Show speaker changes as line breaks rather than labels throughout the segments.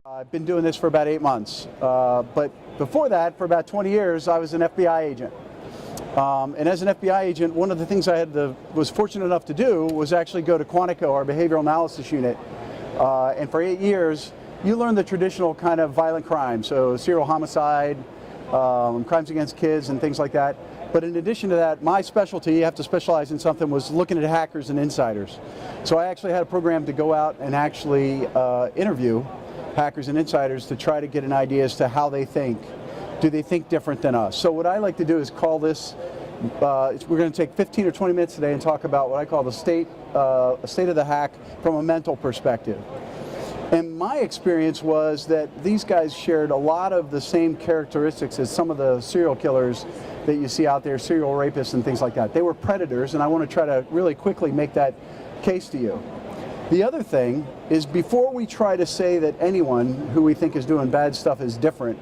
I've been doing this for about 8 months, but before that, for about 20 years, I was an FBI agent. And as an FBI agent, one of the things I was fortunate enough to do was actually go to Quantico, our behavioral analysis unit, and for 8 years, you learn the traditional kind of violent crime, so serial homicide, crimes against kids and things like that. But in addition to that, my specialty, you have to specialize in something, was looking at hackers and insiders. So I actually had a program to go out and actually interview hackers and insiders to try to get an idea as to how they think. Do they think different than us? So what I like to do is call this, we're going to take 15 or 20 minutes today and talk about what I call the state of the hack from a mental perspective. And my experience was that these guys shared a lot of the same characteristics as some of the serial killers that you see out there, serial rapists and things like that. They were predators, and I want to try to really quickly make that case to you. The other thing is, before we try to say that anyone who we think is doing bad stuff is different,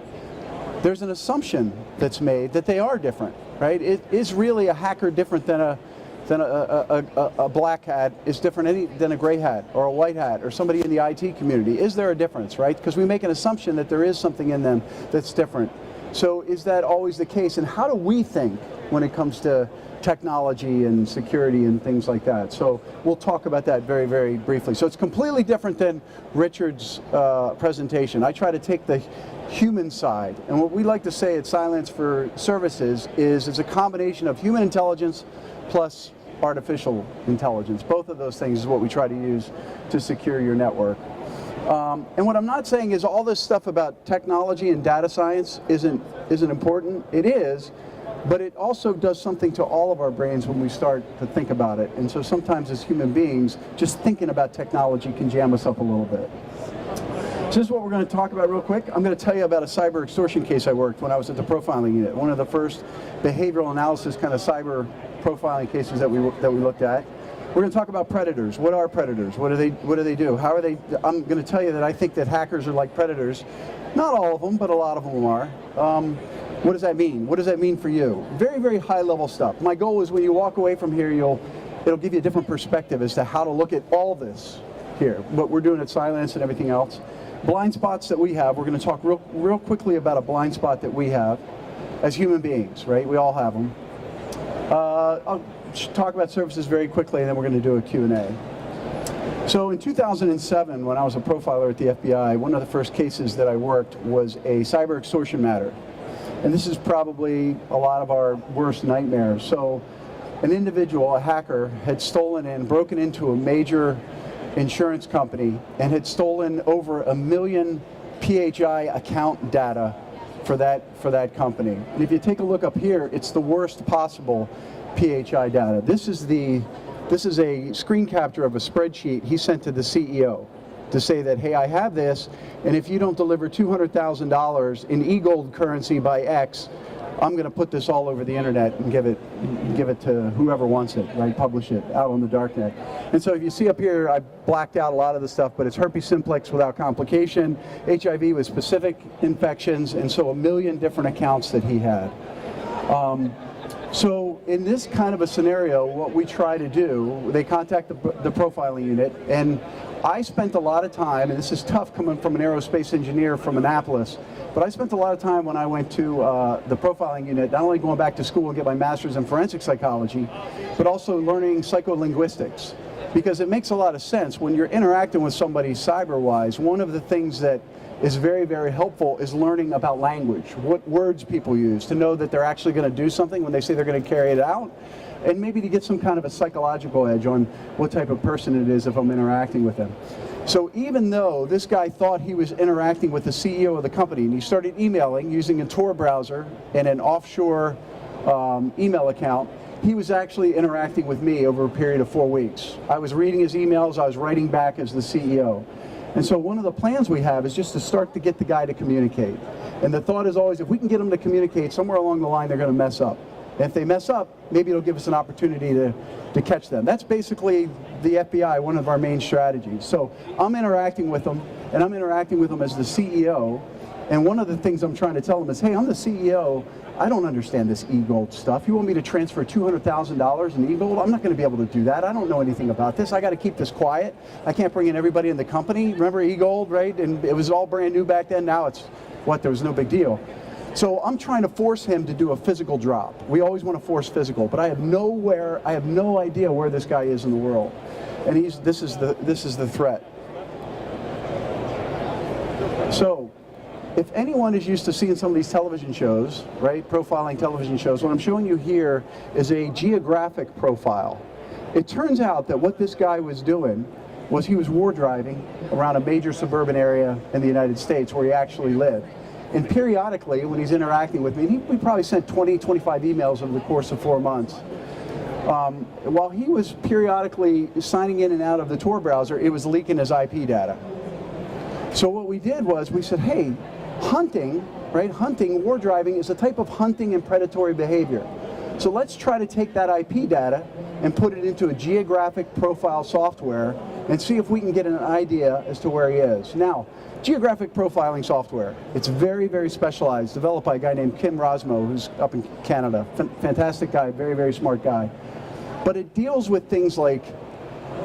there's an assumption that's made that they are different, right? Is really a hacker different than a black hat is different than a gray hat or a white hat or somebody in the IT community? Is there a difference, right? Because we make an assumption that there is something in them that's different. So is that always the case? And how do we think when it comes to technology and security and things like that? So we'll talk about that very, very briefly. So it's completely different than Richard's presentation. I try to take the human side, and what we like to say at Cylance for Services is it's a combination of human intelligence plus artificial intelligence. Both of those things is what we try to use to secure your network. And what I'm not saying is all this stuff about technology and data science isn't important. It is, but it also does something to all of our brains when we start to think about it. And so sometimes as human beings, just thinking about technology can jam us up a little bit. So this is what we're going to talk about real quick. I'm going to tell you about a cyber extortion case I worked when I was at the profiling unit. One of the first behavioral analysis kind of cyber profiling cases that we looked at. We're going to talk about predators. What are predators? What do they do? How are they? I'm going to tell you that I think that hackers are like predators. Not all of them, but a lot of them are. What does that mean? What does that mean for you? Very, very high level stuff. My goal is when you walk away from here, it'll give you a different perspective as to how to look at all this here, what we're doing at Cylance and everything else. Blind spots that we have. We're going to talk real quickly about a blind spot that we have as human beings, right? We all have them. I'll talk about services very quickly, and then we're going to do a Q&A. So in 2007, when I was a profiler at the FBI, one of the first cases that I worked was a cyber extortion matter. And this is probably a lot of our worst nightmares. So an individual, a hacker, had broken into a major insurance company and had stolen over 1 million PHI account data for that company. And if you take a look up here, it's the worst possible PHI data. This is a screen capture of a spreadsheet he sent to the CEO to say that, hey, I have this, and if you don't deliver $200,000 in e-gold currency by X, I'm going to put this all over the internet and give it to whoever wants it, right? Publish it out on the darknet. And so if you see up here, I blacked out a lot of the stuff, but it's herpes simplex without complication, HIV with specific infections, and so 1 million different accounts that he had. So in this kind of a scenario, what we try to do, they contact the profiling unit, and I spent a lot of time, and this is tough coming from an aerospace engineer from Annapolis, but I spent a lot of time when I went to the profiling unit, not only going back to school and get my master's in forensic psychology, but also learning psycholinguistics. Because it makes a lot of sense when you're interacting with somebody cyber-wise. One of the things that is very, very helpful is learning about language, what words people use, to know that they're actually going to do something when they say they're going to carry it out, and maybe to get some kind of a psychological edge on what type of person it is if I'm interacting with them. So even though this guy thought he was interacting with the CEO of the company, and he started emailing using a Tor browser and an offshore email account, he was actually interacting with me over a period of 4 weeks. I was reading his emails, I was writing back as the CEO. And so one of the plans we have is just to start to get the guy to communicate. And the thought is always, if we can get them to communicate, somewhere along the line they're going to mess up. And if they mess up, maybe it'll give us an opportunity to catch them. That's basically the FBI, one of our main strategies. So I'm interacting with them, and I'm interacting with them as the CEO. And one of the things I'm trying to tell him is, hey, I'm the CEO. I don't understand this e-gold stuff. You want me to transfer $200,000 in e-gold? I'm not going to be able to do that. I don't know anything about this. I got to keep this quiet. I can't bring in everybody in the company. Remember e-gold, right? And it was all brand new back then. Now it's, what, there was no big deal. So I'm trying to force him to do a physical drop. We always want to force physical, but I have no idea where this guy is in the world. And this is the threat. So, if anyone is used to seeing some of these television shows, right, profiling television shows, what I'm showing you here is a geographic profile. It turns out that what this guy was doing was he was war driving around a major suburban area in the United States where he actually lived. And periodically, when he's interacting with me, we probably sent 20, 25 emails over the course of 4 months. While he was periodically signing in and out of the Tor browser, it was leaking his IP data. So what we did was we said, hey, hunting, right? Hunting, war driving is a type of hunting and predatory behavior. So let's try to take that IP data and put it into a geographic profile software and see if we can get an idea as to where he is. Now, geographic profiling software, it's very, very specialized, developed by a guy named Kim Rosmo, who's up in Canada. Fantastic guy, very, very smart guy. But it deals with things like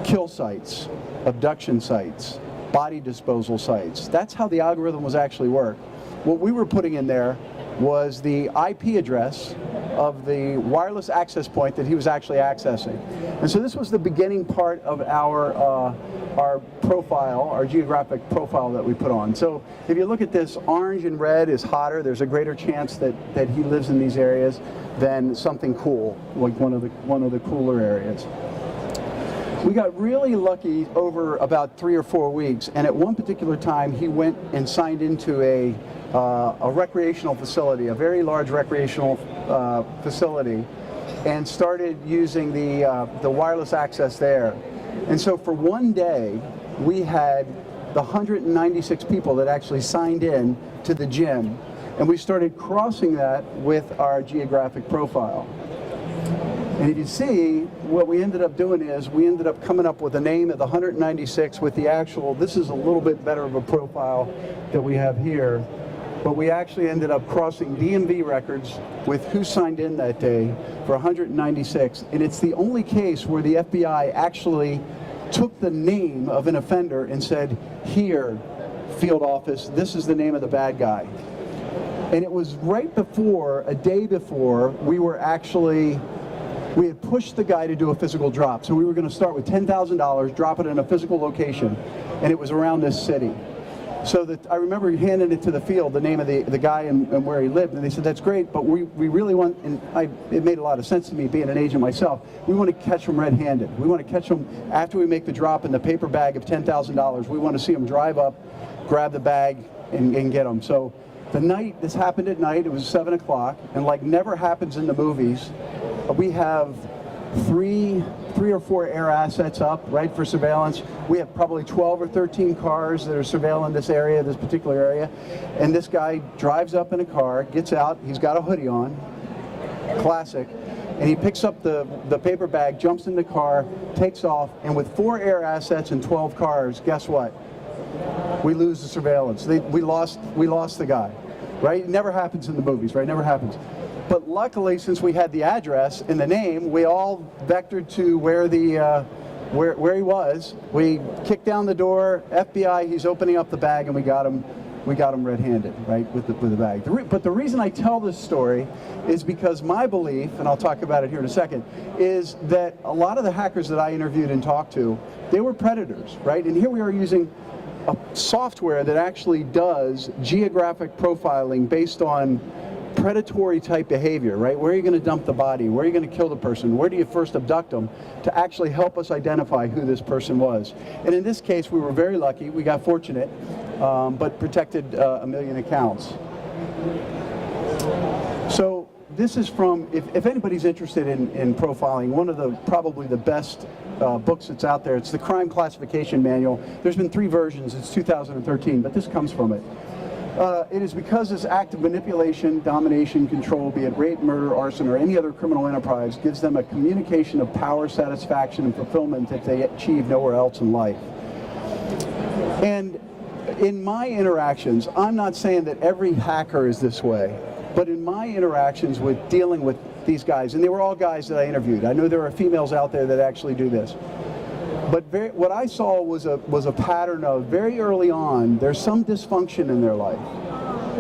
kill sites, abduction sites, body disposal sites. That's how the algorithm was actually worked. What we were putting in there was the IP address of the wireless access point that he was actually accessing. And so this was the beginning part of our profile, our geographic profile that we put on. So if you look at this, orange and red is hotter. There's a greater chance that he lives in these areas than something cool, like one of the cooler areas. We got really lucky over about 3 or 4 weeks, and at one particular time he went and signed into a recreational facility, a very large recreational facility, and started using the wireless access there. And so for one day, we had the 196 people that actually signed in to the gym, and we started crossing that with our geographic profile. And if you see, what we ended up doing is we ended up coming up with a name of the 196 with the actual, this is a little bit better of a profile that we have here, but we actually ended up crossing DMV records with who signed in that day for 196. And it's the only case where the FBI actually took the name of an offender and said, here, field office, this is the name of the bad guy. And it was right before, a day before, we had pushed the guy to do a physical drop. So we were going to start with $10,000, drop it in a physical location, and it was around this city. So that I remember handing it to the field, the name of the guy and where he lived, and they said, that's great, but we really want, and it made a lot of sense to me being an agent myself, we want to catch him red-handed. We want to catch him after we make the drop in the paper bag of $10,000. We want to see him drive up, grab the bag, and get him. So the night, this happened at night, it was 7 o'clock, and like never happens in the movies, we have three or four air assets up, right, for surveillance. We have probably 12 or 13 cars that are surveilling this area, this particular area. And this guy drives up in a car, gets out, he's got a hoodie on, classic, and he picks up the paper bag, jumps in the car, takes off, and with 4 air assets and 12 cars, guess what? We lose the surveillance. We lost the guy, right? It never happens in the movies, right? Never happens. But luckily, since we had the address and the name, we all vectored to where where he was. We kicked down the door, FBI, he's opening up the bag, and we got him red-handed, right, with the bag. But the reason I tell this story is because my belief, and I'll talk about it here in a second, is that a lot of the hackers that I interviewed and talked to, they were predators, right? And here we are using a software that actually does geographic profiling based on predatory type behavior, right? Where are you going to dump the body? Where are you going to kill the person? Where do you first abduct them? To actually help us identify who this person was. And in this case, we were very lucky. We got fortunate, but protected 1 million accounts. So this is from, if anybody's interested in profiling, one of probably the best books that's out there. It's the Crime Classification Manual. There's been 3 versions. It's 2013, but this comes from it. It is because this act of manipulation, domination, control, be it rape, murder, arson, or any other criminal enterprise, gives them a communication of power, satisfaction, and fulfillment that they achieve nowhere else in life. And in my interactions, I'm not saying that every hacker is this way, but in my interactions with dealing with these guys, and they were all guys that I interviewed. I know there are females out there that actually do this. But what I saw was a pattern of very early on, there's some dysfunction in their life,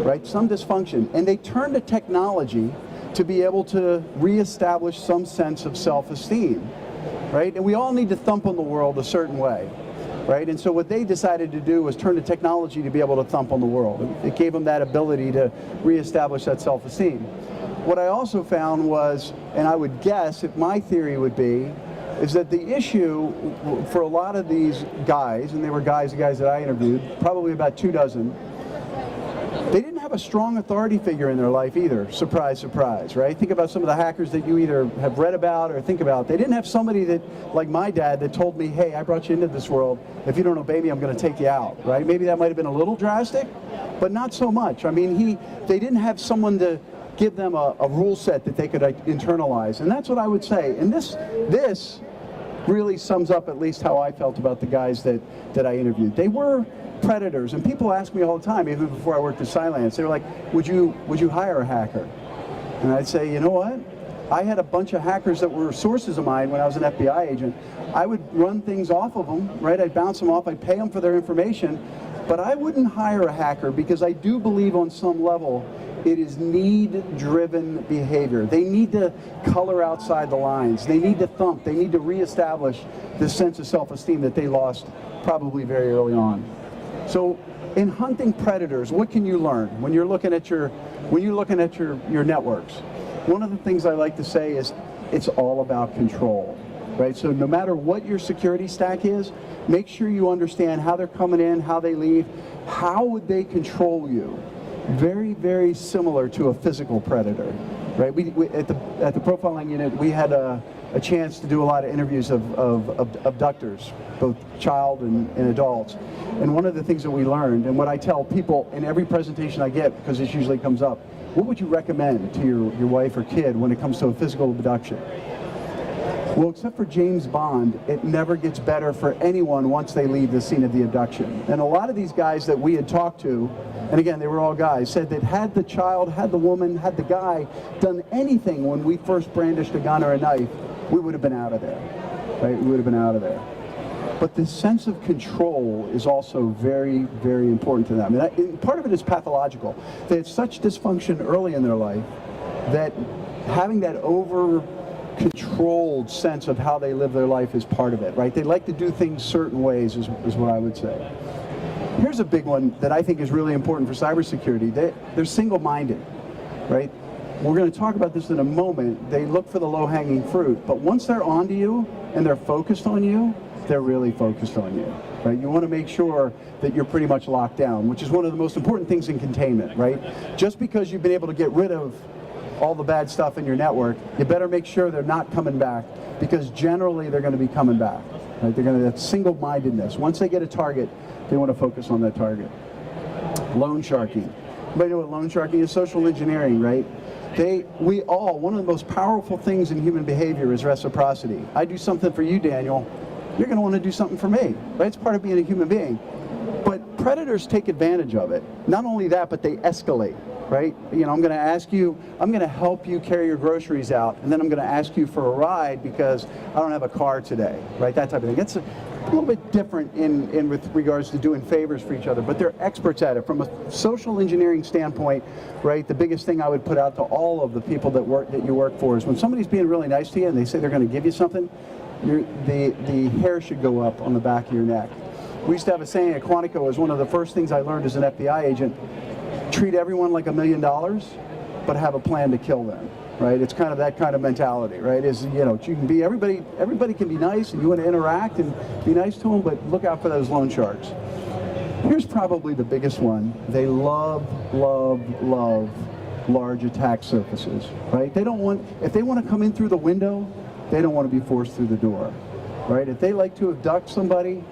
right? Some dysfunction. And they turn to technology to be able to reestablish some sense of self-esteem, right? And we all need to thump on the world a certain way, right? And so what they decided to do was turn to technology to be able to thump on the world. It gave them that ability to reestablish that self-esteem. What I also found was, and I would guess, if my theory would be, is that the issue for a lot of these guys, and they were the guys that I interviewed, probably about 24, they didn't have a strong authority figure in their life either. Surprise, surprise, right? Think about some of the hackers that you either have read about or think about. They didn't have somebody that, like my dad, that told me, hey, I brought you into this world. If you don't obey me, I'm going to take you out, right? Maybe that might have been a little drastic, but not so much. I mean, they didn't have someone to give them a rule set that they could internalize. And that's what I would say. And this really sums up at least how I felt about the guys that I interviewed. They were predators, and people ask me all the time, even before I worked at Cylance, they were like, would you hire a hacker? And I'd say, you know what? I had a bunch of hackers that were sources of mine when I was an FBI agent. I would run things off of them, right? I'd bounce them off, I'd pay them for their information, but I wouldn't hire a hacker because I do believe on some level it is need-driven behavior. They need to color outside the lines. They need to thump. They need to reestablish this sense of self-esteem that they lost probably very early on. So in hunting predators, what can you learn when you're looking at your networks? One of the things I like to say is it's all about control, right? So no matter what your security stack is, make sure you understand how they're coming in, how they leave, how would they control you? Very, very similar to a physical predator, right? We at the profiling unit, we had a chance to do a lot of interviews of abductors, both child and adults. And one of the things that we learned, and what I tell people in every presentation I get, because this usually comes up, what would you recommend to your wife or kid when it comes to a physical abduction? Well, except for James Bond, it never gets better for anyone once they leave the scene of the abduction. And a lot of these guys that we had talked to, and again, they were all guys, said that had the child, had the woman, had the guy done anything when we first brandished a gun or a knife, we would have been out of there, right? We would have been out of there. But this sense of control is also very, very important to them. And part of it is pathological. They have such dysfunction early in their life that having that over-controlled sense of how they live their life is part of it, right? They like to do things certain ways is what I would say. Here's a big one that I think is really important for cybersecurity. They're single-minded, right? We're going to talk about this in a moment. They look for the low-hanging fruit, but once they're onto you and they're focused on you, they're really focused on you, right? You want to make sure that you're pretty much locked down, which is one of the most important things in containment, right? Just because you've been able to get rid of all the bad stuff in your network, you better make sure they're not coming back, because generally they're going to be coming back, right? They're going to have single-mindedness. Once they get a target, they want to focus on that target. Loan sharking. Anybody know what loan sharking is? Social engineering, right? One of the most powerful things in human behavior is reciprocity. I do something for you, Daniel, you're going to want to do something for me, right? It's part of being a human being. But predators take advantage of it. Not only that, but they escalate, right? You know, I'm going to help you carry your groceries out, and then I'm going to ask you for a ride because I don't have a car today, right? That type of thing. It's a little bit different in with regards to doing favors for each other, but they're experts at it. From a social engineering standpoint, right, the biggest thing I would put out to all of the people that you work for is when somebody's being really nice to you and they say they're going to give you something, the hair should go up on the back of your neck. We used to have a saying at Quantico, as one of the first things I learned as an FBI agent, treat everyone like $1 million, but have a plan to kill them, right? It's kind of that kind of mentality, right? Is, you know, you can be, everybody can be nice and you want to interact and be nice to them, but look out for those loan sharks. Here's probably the biggest one. They love, love, love large attack surfaces, right? They don't want, if they want to come in through the window, they don't want to be forced through the door, right? If they like to abduct somebody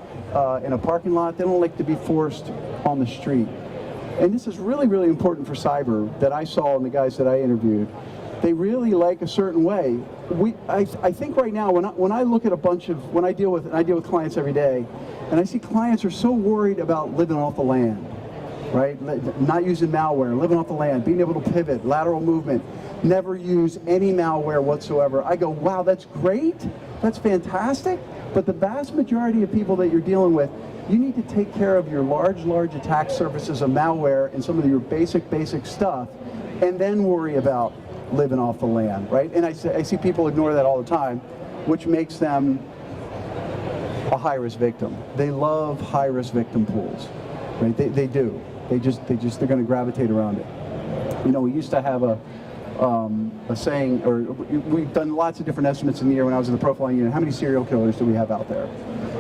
in a parking lot, they don't like to be forced on the street. And this is really, really important for cyber that I saw in the guys that I interviewed. They really like a certain way. I think right now, when I look at when I deal with clients every day, and I see clients are so worried about living off the land, right? Not using malware, living off the land, being able to pivot, lateral movement, never use any malware whatsoever. I go, wow, that's great, that's fantastic, but the vast majority of people that you're dealing with, you need to take care of your large attack surfaces of malware and some of your basic stuff, and then worry about living off the land, right? And I see people ignore that all the time, which makes them a high-risk victim. They love high-risk victim pools, right? They do. They're going to gravitate around it. You know, we used to have a saying, or we've done lots of different estimates in the year when I was in the profiling unit. How many serial killers do we have out there?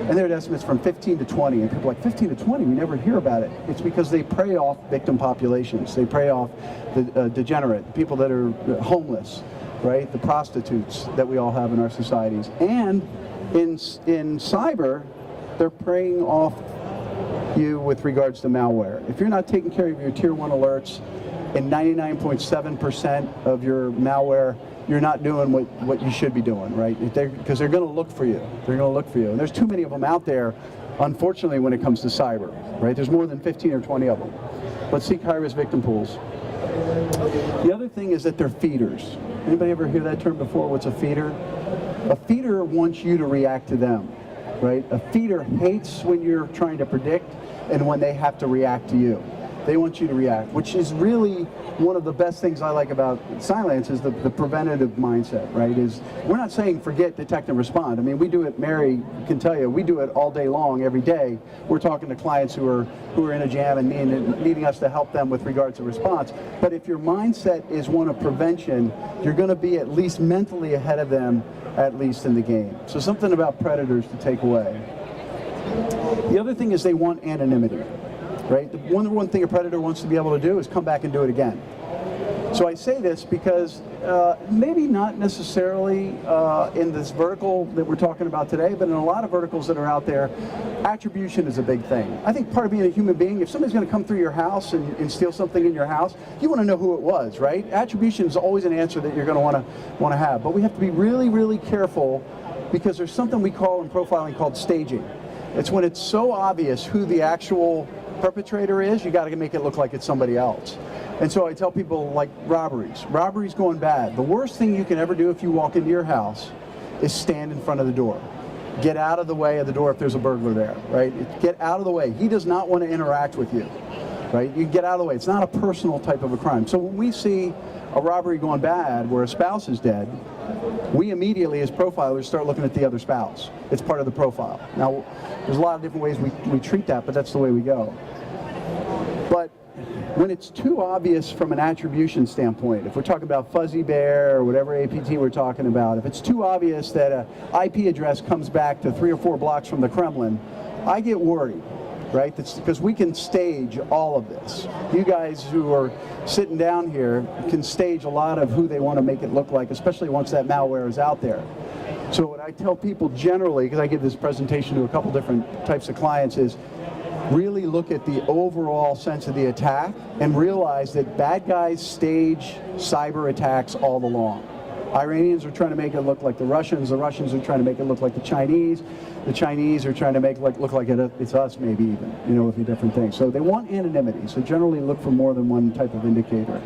And there are estimates from 15 to 20, and people are like, 15 to 20, we never hear about it. It's because they prey off victim populations. They prey off the degenerate, people that are homeless, right? The prostitutes that we all have in our societies. And in cyber, they're preying off you with regards to malware. If you're not taking care of your tier 1 alerts, and 99.7% of your malware, you're not doing what you should be doing, right? Because they're going to look for you. They're going to look for you. And there's too many of them out there, unfortunately, when it comes to cyber, right? There's more than 15 or 20 of them. Let's seek high-risk victim pools. The other thing is that they're feeders. Anybody ever hear that term before? What's a feeder? A feeder wants you to react to them, right? A feeder hates when you're trying to predict and when they have to react to you. They want you to react, which is really one of the best things I like about Cylance is the preventative mindset, right? Is we're not saying forget, detect, and respond. I mean, we do it, Mary can tell you, we do it all day long, every day. We're talking to clients who are in a jam and needing us to help them with regards to response. But if your mindset is one of prevention, you're going to be at least mentally ahead of them, at least in the game. So something about predators to take away. The other thing is they want anonymity. Right? The one thing a predator wants to be able to do is come back and do it again. So I say this because maybe not necessarily in this vertical that we're talking about today, but in a lot of verticals that are out there, attribution is a big thing. I think part of being a human being, if somebody's going to come through your house and steal something in your house, you want to know who it was, right? Attribution is always an answer that you're going to want to have. But we have to be really careful because there's something we call in profiling called staging. It's when it's so obvious who the actual perpetrator is, you got to make it look like it's somebody else. And so I tell people, like robberies going bad. The worst thing you can ever do if you walk into your house is stand in front of the door. Get out of the way of the door if there's a burglar there, right? Get out of the way. He does not want to interact with you, right? You get out of the way. It's not a personal type of a crime. So when we see a robbery going bad where a spouse is dead, we immediately as profilers start looking at the other spouse. It's part of the profile. Now, there's a lot of different ways we treat that, but that's the way we go. But when it's too obvious from an attribution standpoint, if we're talking about Fuzzy Bear or whatever APT we're talking about, if it's too obvious that an IP address comes back to 3 or 4 blocks from the Kremlin, I get worried, right? That's because we can stage all of this. You guys who are sitting down here can stage a lot of who they want to make it look like, especially once that malware is out there. So what I tell people generally, because I give this presentation to a couple different types of clients, is really look at the overall sense of the attack and realize that bad guys stage cyber attacks all along. Iranians are trying to make it look like the Russians are trying to make it look like the Chinese are trying to make it look like it's us, maybe even, you know, with a different thing. So they want anonymity, so generally look for more than one type of indicator.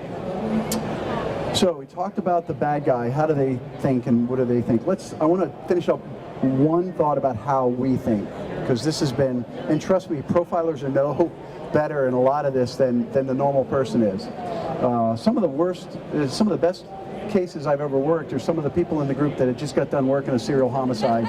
So we talked about the bad guy, how do they think and what do they think? I want to finish up one thought about how we think, because this has been, and trust me, profilers are no better in a lot of this than the normal person is. Some of the best cases I've ever worked are some of the people in the group that had just got done working a serial homicide,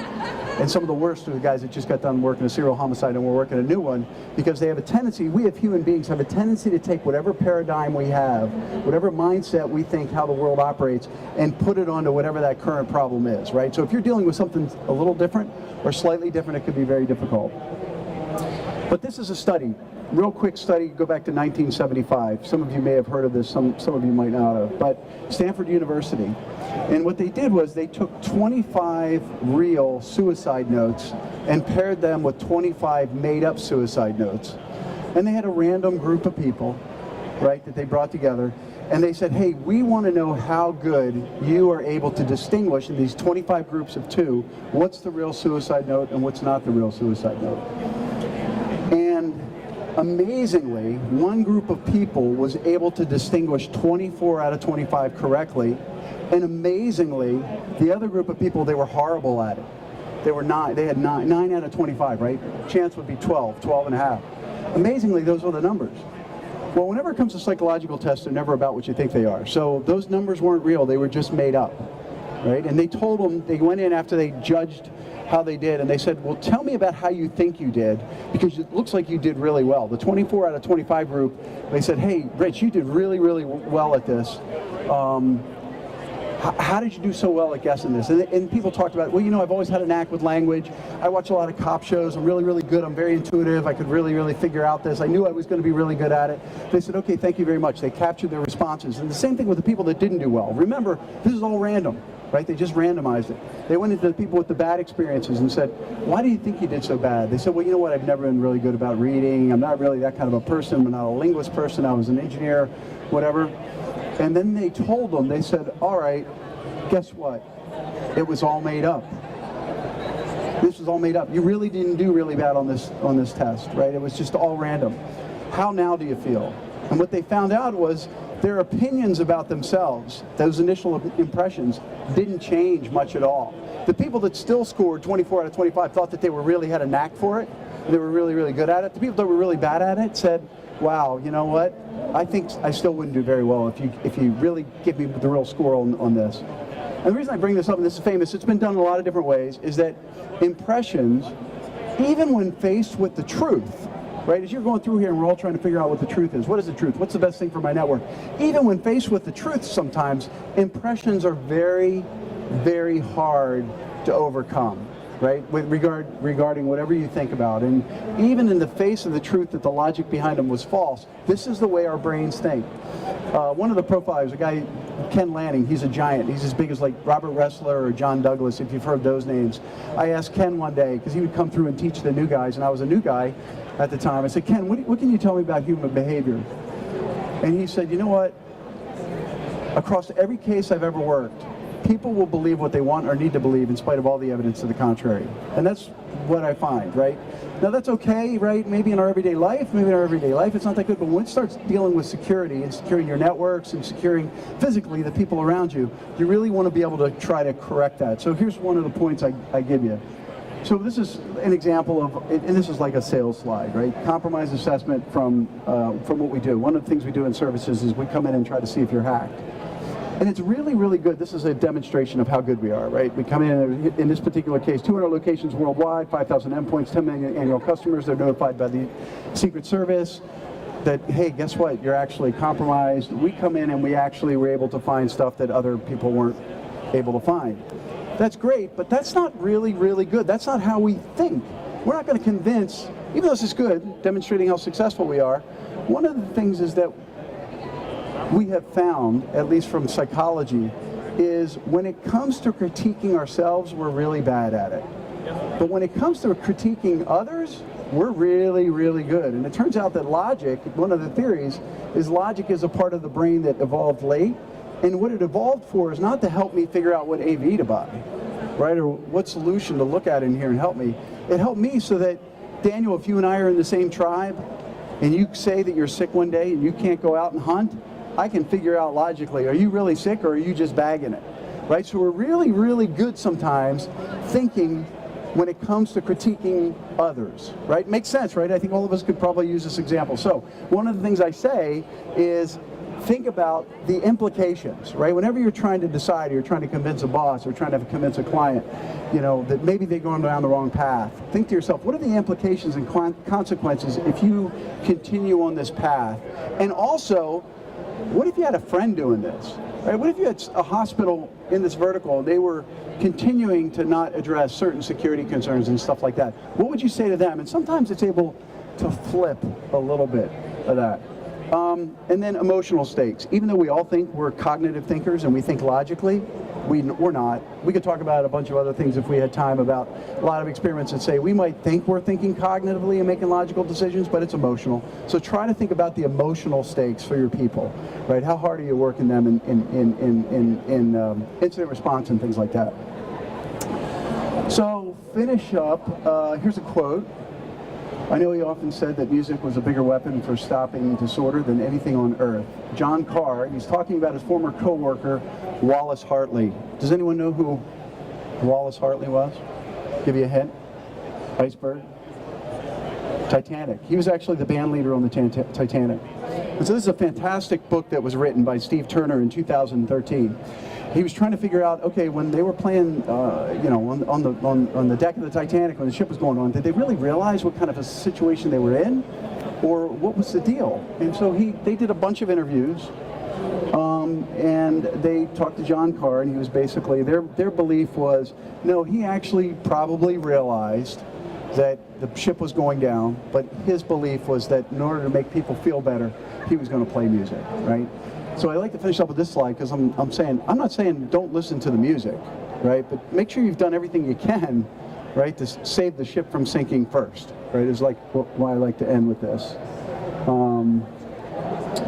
and some of the worst are the guys that just got done working a serial homicide and we're working a new one, because they have a tendency, we have human beings have a tendency to take whatever paradigm we have, whatever mindset we think how the world operates, and put it onto whatever that current problem is, right? So if you're dealing with something a little different or slightly different, it could be very difficult. But this is a study. Real quick study, go back to 1975. Some of you may have heard of this, some of you might not have, but Stanford University. And what they did was they took 25 real suicide notes and paired them with 25 made-up suicide notes. And they had a random group of people, right, that they brought together, And they said, hey, we want to know how good you are able to distinguish in these 25 groups of 2, what's the real suicide note and what's not the real suicide note. And amazingly, one group of people was able to distinguish 24 out of 25 correctly, and amazingly, the other group of people, they were horrible at it. They had 9 out of 25, right? Chance would be 12, 12 and a half. Amazingly, those were the numbers. Well, whenever it comes to psychological tests, they're never about what you think they are. So those numbers weren't real, they were just made up, right? And they told them, they went in after they judged how they did, and they said, well, tell me about how you think you did, because it looks like you did really well. The 24 out of 25 group, they said, hey, Rich, you did really, really well at this. How did you do so well at guessing this? And people talked about, well, you know, I've always had a knack with language. I watch a lot of cop shows. I'm really, really good. I'm very intuitive. I could really, really figure out this. I knew I was going to be really good at it. They said, okay, thank you very much. They captured their responses. And the same thing with the people that didn't do well. Remember, this is all random, right? They just randomized it. They went into the people with the bad experiences and said, why do you think you did so bad? They said, well, you know what? I've never been really good about reading. I'm not really that kind of a person. I'm not a linguist person. I was an engineer, whatever. And then they told them, they said, all right, guess what? It was all made up. This was all made up. You really didn't do really bad on this test, right? It was just all random. How now do you feel? And what they found out was their opinions about themselves, those initial impressions, didn't change much at all. The people that still scored 24 out of 25 thought that they really had a knack for it. They were really, really good at it. The people that were really bad at it said, wow, you know what? I think I still wouldn't do very well if you really give me the real score on this. And the reason I bring this up, and this is famous, it's been done in a lot of different ways, is that impressions, even when faced with the truth, right, as you're going through here and we're all trying to figure out what the truth is, what is the truth, what's the best thing for my network, even when faced with the truth sometimes, impressions are very, very hard to overcome. Right, with regarding whatever you think about. And even in the face of the truth that the logic behind them was false, this is the way our brains think. One of the profilers, a guy, Ken Lanning, he's a giant. He's as big as like Robert Ressler or John Douglas, if you've heard those names. I asked Ken one day, because he would come through and teach the new guys, and I was a new guy at the time. I said, Ken, what can you tell me about human behavior? And he said, you know what? Across every case I've ever worked, people will believe what they want or need to believe in spite of all the evidence to the contrary. And that's what I find, right? Now that's okay, right? Maybe in our everyday life, it's not that good, but when it starts dealing with security and securing your networks and securing physically the people around you, you really want to be able to try to correct that. So here's one of the points I give you. So this is an example of, and this is like a sales slide, right? Compromise assessment from what we do. One of the things we do in services is we come in and try to see if you're hacked. And it's really, really good. This is a demonstration of how good we are, right? We come in this particular case, 200 locations worldwide, 5,000 endpoints, 10 million annual customers. They're notified by the Secret Service that, hey, guess what? You're actually compromised. We come in and we actually were able to find stuff that other people weren't able to find. That's great, but that's not really, really good. That's not how we think. We're not going to convince, even though this is good, demonstrating how successful we are, one of the things is that we have found, at least from psychology, is when it comes to critiquing ourselves, we're really bad at it. But when it comes to critiquing others, we're really, really good. And it turns out that logic, one of the theories, is logic is a part of the brain that evolved late. And what it evolved for is not to help me figure out what AV to buy, right, or what solution to look at in here and help me. It helped me so that, Daniel, if you and I are in the same tribe, and you say that you're sick one day and you can't go out and hunt, I can figure out logically, are you really sick or are you just bagging it, right? So we're really, really good sometimes thinking when it comes to critiquing others, right? Makes sense, right? I think all of us could probably use this example. So one of the things I say is think about the implications, right? Whenever you're trying to decide, or you're trying to convince a boss or trying to convince a client, you know, that maybe they're going down the wrong path. Think to yourself, what are the implications and consequences if you continue on this path? And also, what if you had a friend doing this? Right? What if you had a hospital in this vertical and they were continuing to not address certain security concerns and stuff like that? What would you say to them? And sometimes it's able to flip a little bit of that. And then emotional stakes. Even though we all think we're cognitive thinkers and we think logically, we're not. We could talk about a bunch of other things if we had time, about a lot of experiments that say we might think we're thinking cognitively and making logical decisions, but it's emotional. So try to think about the emotional stakes for your people, right? How hard are you working them in incident response and things like that? So finish up, here's a quote. I know he often said that music was a bigger weapon for stopping disorder than anything on earth. John Carr, he's talking about his former co-worker, Wallace Hartley. Does anyone know who Wallace Hartley was? Give you a hint. Iceberg. Titanic. He was actually the band leader on the Titanic. And so this is a fantastic book that was written by Steve Turner in 2013. He was trying to figure out, okay, when they were playing, you know, on the deck of the Titanic when the ship was going on, did they really realize what kind of a situation they were in, or what was the deal? And so they did a bunch of interviews, and they talked to John Carr, and he was basically, their belief was, no, he actually probably realized that the ship was going down, but his belief was that in order to make people feel better, he was going to play music, right? So I like to finish up with this slide because I'm not saying don't listen to the music, right? But make sure you've done everything you can, right, to save the ship from sinking first, right? Is like why I like to end with this.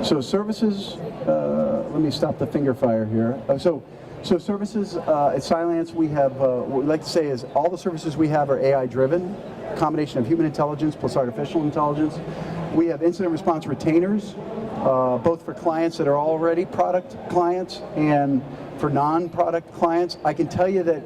So services, let me stop the finger fire here. So services at Cylance, we have, what we like to say is all the services we have are AI driven, combination of human intelligence plus artificial intelligence. We have incident response retainers, both for clients that are already product clients and for non-product clients. I can tell you that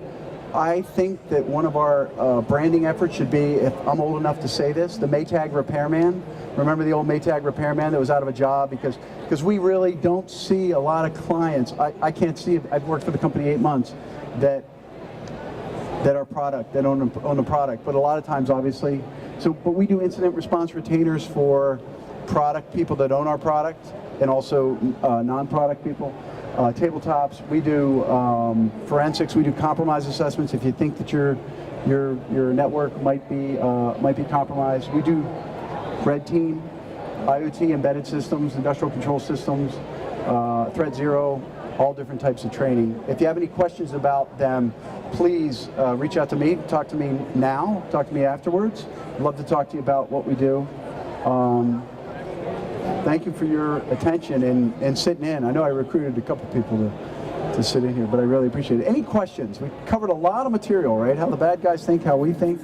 I think that one of our branding efforts should be, if I'm old enough to say this, the Maytag repairman. Remember the old Maytag repairman that was out of a job because we really don't see a lot of clients. I can't see, I've worked for the company 8 months, that are product, that own the product, but a lot of times obviously, but we do incident response retainers for product people that own our product and also non-product people. Tabletops, we do forensics, we do compromise assessments if you think that your network might be compromised. We do red team, IoT embedded systems, industrial control systems, threat zero, all different types of training. If you have any questions about them, please reach out to me, talk to me now, talk to me afterwards. I'd love to talk to you about what we do. Thank you for your attention and sitting in. I know I recruited a couple people to sit in here, but I really appreciate it. Any questions? We covered a lot of material, right? How the bad guys think, how we think.